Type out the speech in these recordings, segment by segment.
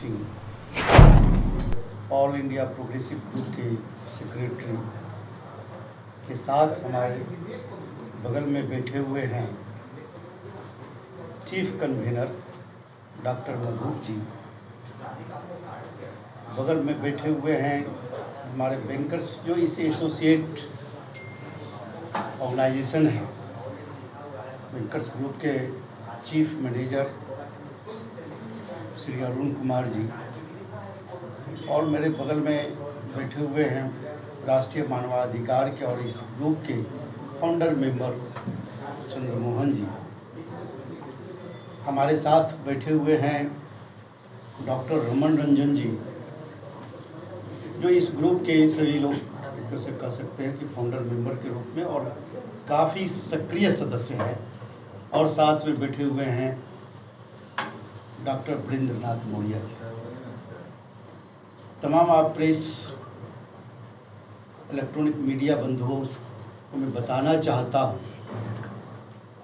Singh, all India progressive group के secretary के साथ हमारे बगल में बैठे हुए हैं चीफ कन्वीनर डॉक्टर मधुप जी, बगल में बैठे हुए हैं हमारे बैंकर्स जो इस एसोसिएट ऑर्गेनाइजेशन है, बैंकर्स ग्रुप के चीफ मैनेजर श्री अरुण कुमार जी, और मेरे बगल में बैठे हुए हैं राष्ट्रीय मानवाधिकार के और इस ग्रुप के फाउंडर मेंबर चंद्रमोहन जी। हमारे साथ बैठे हुए हैं डॉक्टर रमन रंजन जी, जो इस ग्रुप के सभी लोग एक तरह से कह सकते हैं कि फाउंडर मेंबर के रूप में और काफ़ी सक्रिय सदस्य हैं। और साथ में बैठे हुए हैं डॉक्टर वृंद्रनाथ मौर्य जी। तमाम आप प्रेस इलेक्ट्रॉनिक मीडिया बंधुओं को मैं बताना चाहता हूँ,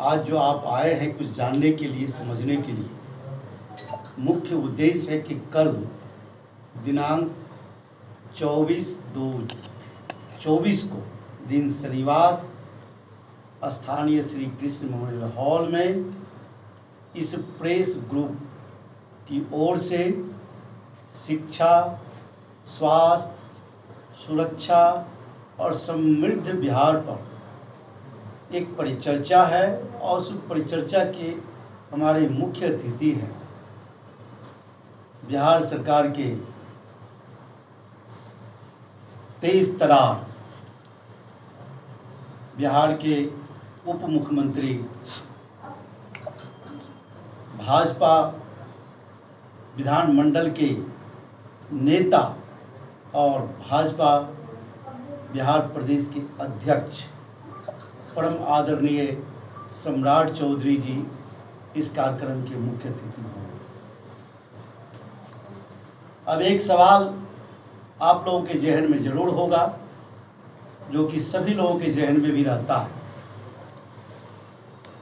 आज जो आप आए हैं कुछ जानने के लिए, समझने के लिए, मुख्य उद्देश्य है कि कल दिनांक 24/2/24 को दिन शनिवार स्थानीय श्री कृष्ण मेमोरियल हॉल में इस प्रेस ग्रुप की ओर से शिक्षा, स्वास्थ्य, सुरक्षा और समृद्ध बिहार पर एक परिचर्चा है, और उस परिचर्चा के हमारे मुख्य अतिथि हैं बिहार सरकार के तेज तरार बिहार के उप मुख्यमंत्री, भाजपा विधानमंडल के नेता और भाजपा बिहार प्रदेश के अध्यक्ष परम आदरणीय सम्राट चौधरी जी इस कार्यक्रम के मुख्य अतिथि हैं। अब एक सवाल आप लोगों के जहन में जरूर होगा, जो कि सभी लोगों के जहन में भी रहता है,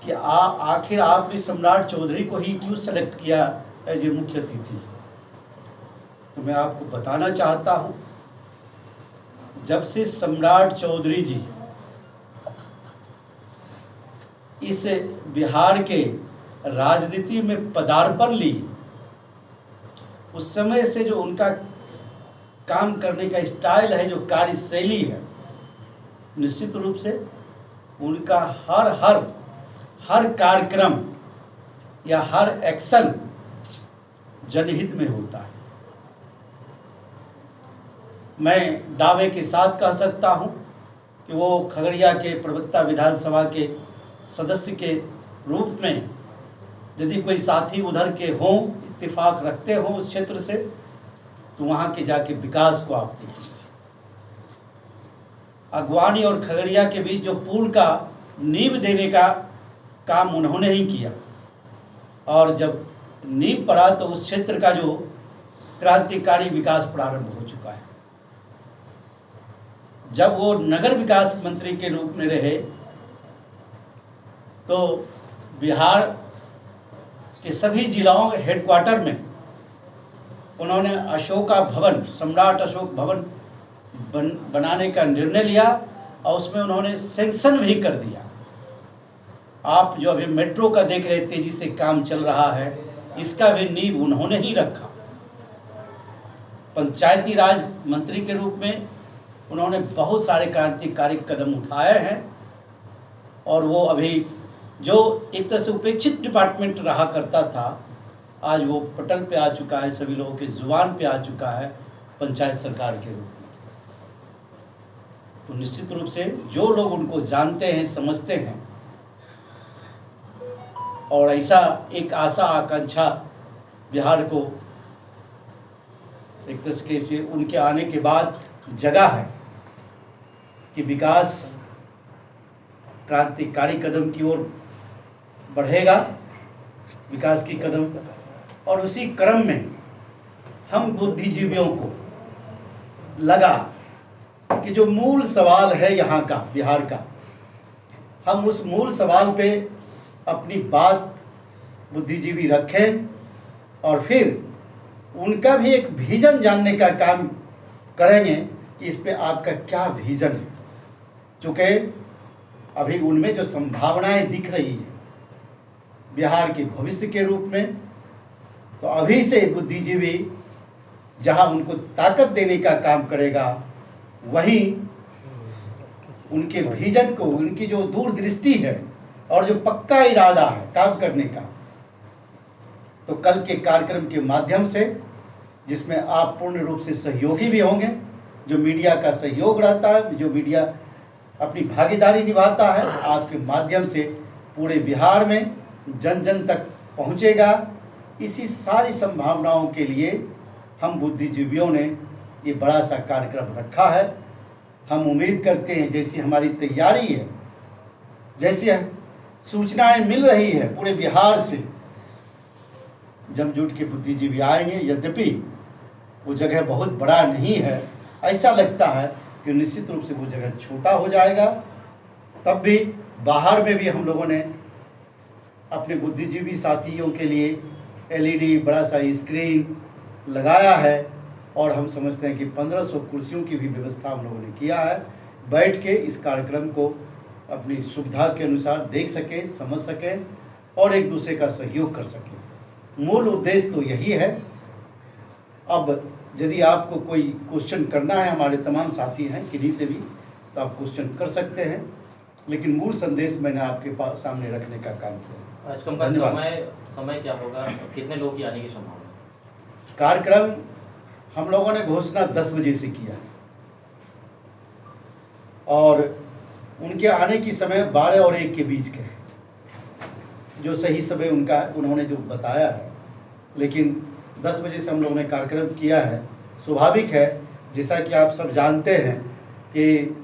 कि आखिर आपने सम्राट चौधरी को ही क्यों सेलेक्ट किया एज ए मुख्य अतिथि। तो मैं आपको बताना चाहता हूं, जब से सम्राट चौधरी जी इस बिहार के राजनीति में पदार्पण ली, उस समय से जो उनका काम करने का स्टाइल है, जो कार्यशैली है, निश्चित रूप से उनका हर कार्यक्रम या हर एक्शन जनहित में होता है। मैं दावे के साथ कह सकता हूं कि वो खगड़िया के प्रवक्ता विधानसभा के सदस्य के रूप में यदि कोई साथी उधर के हों, इत्तेफाक रखते हों उस क्षेत्र से, तो वहाँ के जाके विकास को आप देख लीजिए। अगवानी और खगड़िया के बीच जो पुल का नींव देने का काम उन्होंने ही किया, और जब नींव पड़ा तो उस क्षेत्र का जो क्रांतिकारी विकास प्रारंभ हो चुका है। जब वो नगर विकास मंत्री के रूप में रहे, तो बिहार के सभी जिलाओं के हेडक्वार्टर में उन्होंने अशोका भवन, सम्राट अशोक भवन बनाने का निर्णय लिया, और उसमें उन्होंने सैंक्शन भी कर दिया। आप जो अभी मेट्रो का देख रहे, तेजी से काम चल रहा है, इसका भी नींव उन्होंने ही रखा। पंचायती राज मंत्री के रूप में उन्होंने बहुत सारे क्रांतिकारी कदम उठाए हैं, और वो अभी जो एक तरह से उपेक्षित डिपार्टमेंट रहा करता था, आज वो पटल पे आ चुका है, सभी लोगों की जुबान पे आ चुका है पंचायत सरकार के रूप में। तो निश्चित रूप से जो लोग उनको जानते हैं, समझते हैं, और ऐसा एक आशा आकांक्षा बिहार को एक तरह से उनके आने के बाद जगह है कि विकास क्रांतिकारी कदम की ओर बढ़ेगा, विकास की कदम। और उसी क्रम में हम बुद्धिजीवियों को लगा कि जो मूल सवाल है यहाँ का, बिहार का, हम उस मूल सवाल पे अपनी बात बुद्धिजीवी रखें, और फिर उनका भी एक विजन जानने का काम करेंगे कि इस पे आपका क्या विजन है, चूँकि अभी उनमें जो संभावनाएं दिख रही है बिहार के भविष्य के रूप में, तो अभी से बुद्धिजीवी जहां उनको ताकत देने का काम करेगा, वहीं उनके विजन को, उनकी जो दूरदृष्टि है और जो पक्का इरादा है काम करने का, तो कल के कार्यक्रम के माध्यम से, जिसमें आप पूर्ण रूप से सहयोगी भी होंगे, जो मीडिया का सहयोग रहता है, जो मीडिया अपनी भागीदारी निभाता है, आपके माध्यम से पूरे बिहार में जन जन तक पहुंचेगा। इसी सारी संभावनाओं के लिए हम बुद्धिजीवियों ने ये बड़ा सा कार्यक्रम रखा है। हम उम्मीद करते हैं जैसी हमारी तैयारी है, जैसी सूचनाएं मिल रही है पूरे बिहार से, जमजुट के बुद्धिजीवी आएंगे। यद्यपि वो जगह बहुत बड़ा नहीं है, ऐसा लगता है कि निश्चित रूप से वो जगह छोटा हो जाएगा। तब भी बाहर में भी हम लोगों ने अपने बुद्धिजीवी साथियों के लिए LED बड़ा सा स्क्रीन लगाया है, और हम समझते हैं कि 1500 कुर्सियों की भी व्यवस्था हम लोगों ने किया है। बैठ के इस कार्यक्रम को अपनी सुविधा के अनुसार देख सकें, समझ सकें और एक दूसरे का सहयोग कर सकें। मूल उद्देश्य तो यही है। अब यदि आपको कोई क्वेश्चन करना है, हमारे तमाम साथी हैं किन्हीं से भी, तो आप क्वेश्चन कर सकते हैं, लेकिन मूल संदेश मैंने आपके पास सामने रखने का काम किया। कार्यक्रम का समय क्या होगा, कितने लोग की आने की संभावना? कार्यक्रम हम लोगों ने घोषणा 10 बजे से किया है, और उनके आने की समय 12 और 1 के बीच के है, जो सही समय उनका उन्होंने जो बताया है। लेकिन 10 बजे से हम लोगों ने कार्यक्रम किया है। स्वाभाविक है, जैसा कि आप सब जानते हैं कि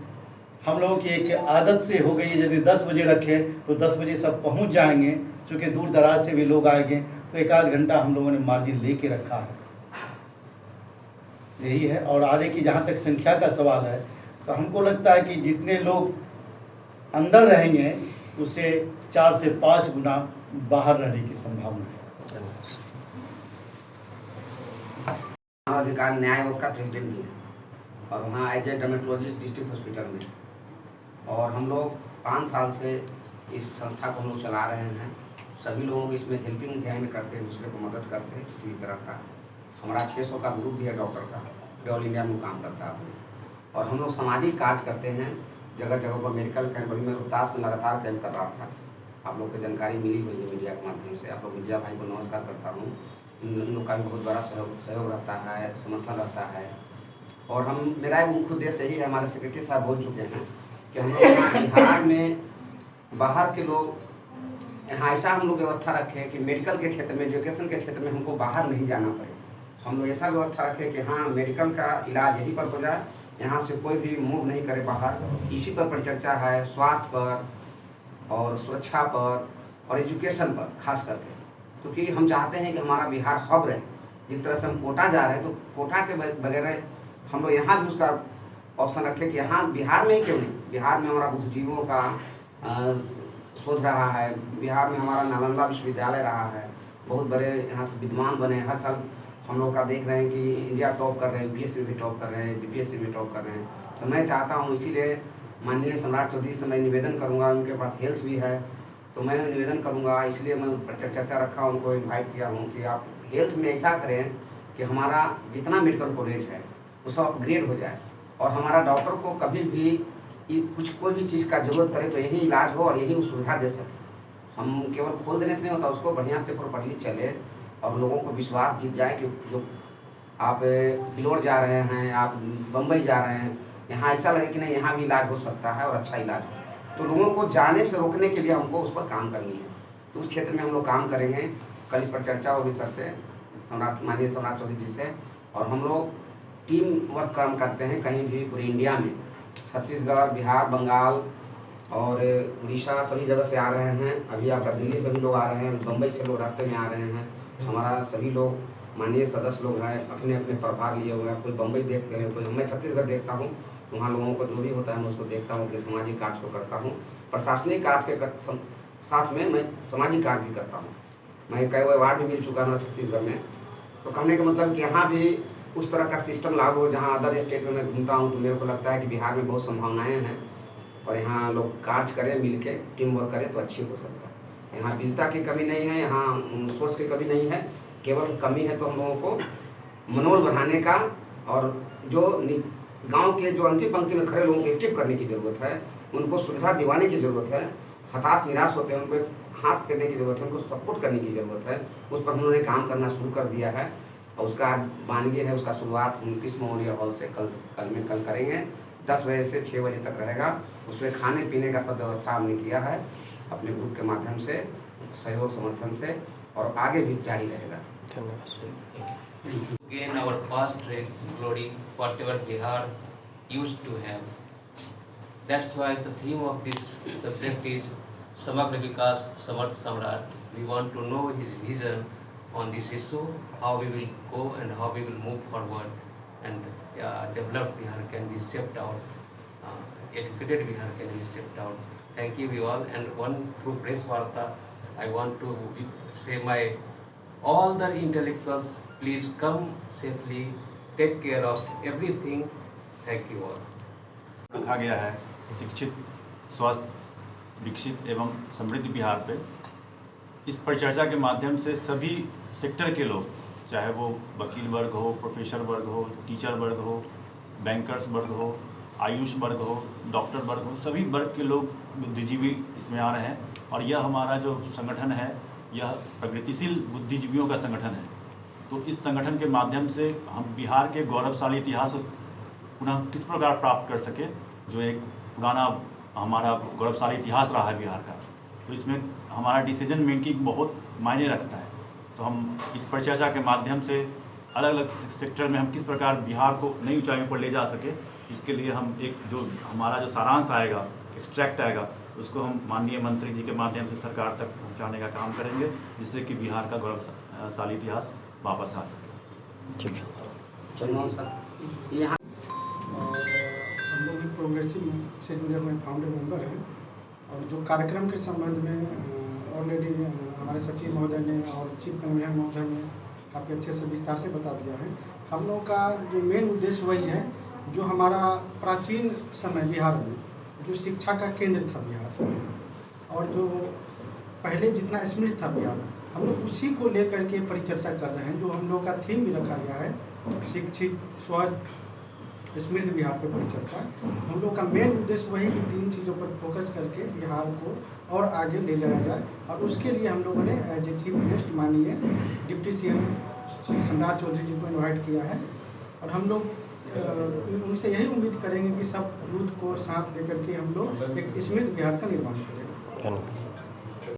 हम लोगों की एक आदत से हो गई है, यदि 10 बजे रखें तो 10 बजे सब पहुंच जाएंगे। चूँकि दूर दराज से भी लोग आएंगे, तो 1 आध घंटा हम लोगों ने मार्जिन लेके रखा है, यही है। और आने की जहाँ तक संख्या का सवाल है, तो हमको लगता है कि जितने लोग अंदर रहेंगे, उससे 4 से 5 गुना बाहर रहने की संभावना है। अधिकार न्याय आयोग का प्रेसिडेंट भी है, और वहाँ as a dermatologist district hospital में, और हम लोग 5 साल से इस संस्था को हम लोग चला रहे हैं। सभी लोगों को इसमें हेल्पिंग हैंड करते हैं, दूसरे को मदद करते हैं किसी भी तरह का। हमारा 600 का ग्रुप भी है डॉक्टर का, जो ऑल इंडिया में काम करता है। और हम लोग सामाजिक कार्य करते हैं जगह जगह पर, मेडिकल कैंप। अभी मैं रोहतास में लगातार कैंप कर रहा था, आप लोग को जानकारी मिली हुई है मीडिया के माध्यम से। आप लोग मीडिया भाई को नमस्कार करता हूँ। इन लोग का भी बहुत बड़ा सहयोग रहता है, समर्थन रहता है। और हम, मेरा एक मुख्य उद्देश्य यही है, हमारे सेक्रेटरी साहब बोल चुके हैं कि हम लोग बिहार में बाहर के लोग, यहाँ ऐसा हम लोग व्यवस्था रखें कि मेडिकल के क्षेत्र में, एजुकेशन के क्षेत्र में हमको बाहर नहीं जाना पड़े। हम लोग ऐसा व्यवस्था रखें कि हाँ, मेडिकल का इलाज यहीं पर हो जाए, यहाँ से कोई भी मूव नहीं करे बाहर। इसी पर परिचर्चा है, स्वास्थ्य पर और सुरक्षा पर और एजुकेशन पर खास करके, क्योंकि हम चाहते हैं कि हमारा बिहार हब रहे। जिस तरह से हम कोटा जा रहे हैं, तो कोटा के बगैर हम लोग यहाँ भी उसका ऑप्शन रखें कि यहाँ बिहार में ही क्यों नहीं, बिहार में हमारा बुद्धिजीवियों का शोध रहा है, बिहार में हमारा नालंदा विश्वविद्यालय रहा है, बहुत बड़े यहाँ से विद्वान बने। हर साल हम लोग का देख रहे हैं कि इंडिया टॉप कर रहे हैं, UPSC में भी टॉप कर रहे हैं, BPSC में टॉप कर रहे हैं। तो मैं चाहता हूँ, इसीलिए माननीय सम्राट चौधरी से मैं निवेदन करूँगा, उनके पास हेल्थ भी है, तो मैं निवेदन करूँगा, इसलिए मैं चर्चा रखा, उनको इन्वाइट किया हूँ कि आप हेल्थ में ऐसा करें कि हमारा जितना मेडिकल कॉलेज है वो सब अपग्रेड हो जाए, और हमारा डॉक्टर को कभी भी कोई भी चीज़ का जरूरत पड़े तो यही इलाज हो और यही सुविधा दे सके। हम केवल खोल देने से नहीं होता, उसको बढ़िया से प्रॉपर्ली चले और लोगों को विश्वास जीत जाए कि जो आप फिलौर जा रहे हैं, आप बम्बई जा रहे हैं, यहाँ ऐसा लगे कि नहीं, यहाँ भी इलाज हो सकता है और अच्छा इलाज हो। तो लोगों को जाने से रोकने के लिए हमको उस पर काम करनी है, तो उस क्षेत्र में हम लोग काम करेंगे। कल इस पर चर्चा होगी सर से, माननीय सम्राट चौधरी जी से। और हम लोग टीम वर्क काम करते हैं कहीं भी पूरी इंडिया में, छत्तीसगढ़, बिहार, बंगाल और उड़ीसा, सभी जगह से आ रहे हैं। अभी आपका दिल्ली से भी लोग आ रहे हैं, बम्बई से लोग रास्ते में आ रहे हैं। हमारा सभी लोग माननीय सदस्य लोग हैं, अपने अपने प्रभार लिए हुए हैं। कोई बम्बई देखते हैं, कोई, मैं छत्तीसगढ़ देखता हूँ, वहाँ लोगों को जो भी होता है मैं उसको देखता हूँ, कि सामाजिक कार्य को करता हूँ। प्रशासनिक कार्य के साथ में मैं सामाजिक कार्य भी करता हूँ। मैं कई अवार्ड भी मिल चुका है छत्तीसगढ़ में, तो कहने का मतलब कि यहाँ भी उस तरह का सिस्टम लागू हो जहाँ अदर स्टेट में मैं घूमता हूँ तो मेरे को लगता है कि बिहार में बहुत संभावनाएं हैं और यहाँ लोग कार्य करें मिल के टीम वर्क करें तो अच्छी हो सकता है। यहाँ विविधता की कमी नहीं है, यहाँ सोर्स की कमी नहीं है, केवल कमी है तो हम लोगों को मनोबल बढ़ाने का और जो गांव के जो अंतिम पंक्ति में खड़े लोगों को एक्टिव करने की ज़रूरत है, उनको सुविधा दिवाने की ज़रूरत है। हताश निराश होते हैं उनको एक हाथ करने की ज़रूरत है, उनको सपोर्ट करने की ज़रूरत है। उस पर उन्होंने काम करना शुरू कर दिया है और उसका बानगी है, उसका शुरुआत 29 मेमोरियल हॉल से कल करेंगे। 10 बजे से 6 बजे तक रहेगा। उसमें खाने पीने का सब व्यवस्था हमने किया है अपने ग्रुप के माध्यम से, सहयोग समर्थन से, और आगे भी जारी रहेगा। Again, our past glory, whatever Bihar used to have. That's why the theme of this subject is Samagra Vikas Samarth Samrat. We want to know his vision on this issue, how we will go and how we will move forward, and developed Bihar can be shaped out, educated Bihar can be shaped out. Thank you all. And one through Press Varta, I want to say my all the intellectuals, please come safely, take care of everything. Thank you all. रखा गया है शिक्षित, स्वस्थ, विकसित एवं समृद्ध बिहार पे। इस परिचर्चा के माध्यम से सभी सेक्टर के लोग, चाहे वो वकील वर्ग हो, प्रोफेसर वर्ग हो, टीचर वर्ग हो, बैंकर्स वर्ग हो, आयुष वर्ग हो, डॉक्टर वर्ग हो, सभी वर्ग के लोग बुद्धिजीवी इसमें आ रहे हैं। और यह हमारा जो संगठन है यह प्रगतिशील बुद्धिजीवियों का संगठन है। तो इस संगठन के माध्यम से हम बिहार के गौरवशाली इतिहास को पुनः किस प्रकार प्राप्त कर सके, जो एक पुराना हमारा गौरवशाली इतिहास रहा है बिहार का, तो इसमें हमारा डिसीजन मेकिंग बहुत मायने रखता है। तो हम इस परिचर्चा के माध्यम से अलग अलग सेक्टर में हम किस प्रकार बिहार को नई ऊंचाइयों पर ले जा सके, इसके लिए हम एक जो हमारा जो सारांश आएगा, एक्सट्रैक्ट आएगा, उसको हम माननीय मंत्री जी के माध्यम से सरकार तक पहुंचाने का काम करेंगे, जिससे कि बिहार का गौरवशाली इतिहास वापस आ सके। ठीक है। यहाँ हम लोग भी प्रोग्रेसिव से जुड़े हुए फाउंडर मेंबर हैं और जो कार्यक्रम के संबंध में ऑलरेडी हमारे सचिव महोदय ने और चीफ कन्वीनर महोदय ने काफ़ी अच्छे से विस्तार से बता दिया है। हम लोग का जो मेन उद्देश्य वही है जो हमारा प्राचीन समय बिहार में जो शिक्षा का केंद्र था बिहार, और जो पहले जितना स्मृत था बिहार, हम लोग उसी को लेकर के परिचर्चा कर रहे हैं। जो हम लोग का थीम भी रखा गया है, शिक्षित, स्वस्थ, समृद्ध बिहार पर परिचर्चा। हम लोग का मेन उद्देश्य वही कि 3 चीज़ों पर फोकस करके बिहार को और आगे ले जाया जाए, और उसके लिए हम लोगों ने एज ए चीफ गेस्ट माननीय डिप्टी सीएम श्री सम्राट चौधरी जी को इन्वाइट किया है। और हम लोग उनसे यही उम्मीद करेंगे कि सब यूथ को साथ लेकर के हम लोग एक समृद्ध बिहार का निर्माण करेंगे। धन्यवाद।